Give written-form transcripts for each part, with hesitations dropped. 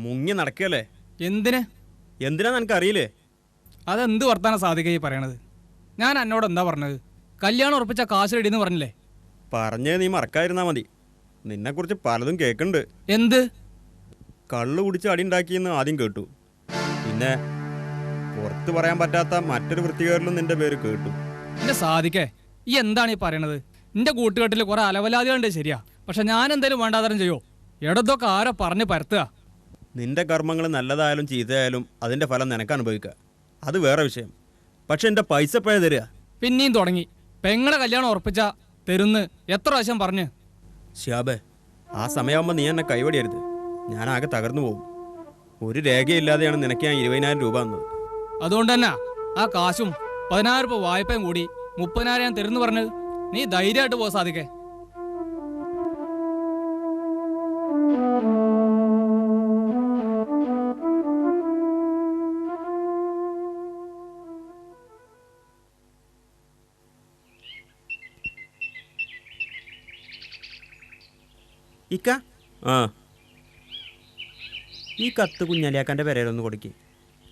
മുങ്ങി നടക്കല്ലേ? എന്തിന്? എന്തിനാന്ന് എനിക്കറിയില്ലേ? അതെന്ത് വർത്താനം സാധിക്കുക ഈ പറയണത്? ഞാൻ എന്നോട് എന്താ പറഞ്ഞത്? കല്യാണം ഉറപ്പിച്ച കാശ് റെഡിന്ന് പറഞ്ഞില്ലേ? പറഞ്ഞേ നീ മറക്കാതിരുന്നാ മതി. നിന്നെക്കുറിച്ച് പലതും കേൾക്കുന്നുണ്ട്. എന്ത്? കള്ളു കുടിച്ച് അടി ഉണ്ടാക്കിയെന്ന് ആദ്യം കേട്ടു. പിന്നെ പുറത്ത് പറയാൻ പറ്റാത്ത മറ്റൊരു വൃത്തികേറിലും നിന്റെ പേര് കേട്ടു. എന്റെ സാധിക്കേ, ഈ എന്താണ് ഈ പറയണത്? എന്റെ കൂട്ടുകെട്ടിൽ കുറെ അലവലാദികളുണ്ട്, ശരിയാ. പക്ഷെ ഞാൻ എന്തേലും വേണ്ടാതരം ചെയ്യോ? എടതൊക്കെ ആരോ പറഞ്ഞ് പരത്തുക. നിന്റെ കർമ്മങ്ങൾ നല്ലതായാലും ചീത്തയായാലും അതിന്റെ ഫലം നിനക്ക് അനുഭവിക്കുക. അത് വേറെ വിഷയം. പക്ഷെ എന്റെ പൈസ എപ്പോഴാ തരിക? പിന്നെയും തുടങ്ങി. പെങ്ങളെ കല്യാണം ഉറപ്പിച്ച തരുന്ന് എത്ര പ്രാവശ്യം പറഞ്ഞു? ശ്യാബേ, ആ സമയമാകുമ്പോൾ നീ എന്നെ കൈവടിയരുത്. ഞാനാകെ തകർന്നു പോകും. ഒരു രേഖയില്ലാതെയാണ് നിനക്ക് ഞാൻ 20,000 രൂപ തന്നത്. അതുകൊണ്ട് തന്നെ ആ കാശും 16 രൂപ വായ്പയും കൂടി 30,000 ഞാൻ തരുന്നു പറഞ്ഞ് നീ ധൈര്യമായിട്ട് പോ സാധിക്കേ. ഇക്ക, ആ ഈ കത്ത് കുഞ്ഞാലിയാക്കാൻ്റെ പെരയിലൊന്ന് കൊടുക്കി.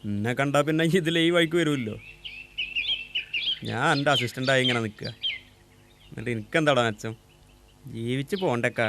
എന്നെ കണ്ടാൽ പിന്നെ ഇതിൽ ഈ വഴിക്ക് വരുമല്ലോ. ഞാൻ എൻ്റെ അസിസ്റ്റൻ്റായി ഇങ്ങനെ നിൽക്കുക. എന്നിട്ട് എനിക്കെന്താടാ മെച്ചം? ജീവിച്ച് പോണ്ടേക്കാ.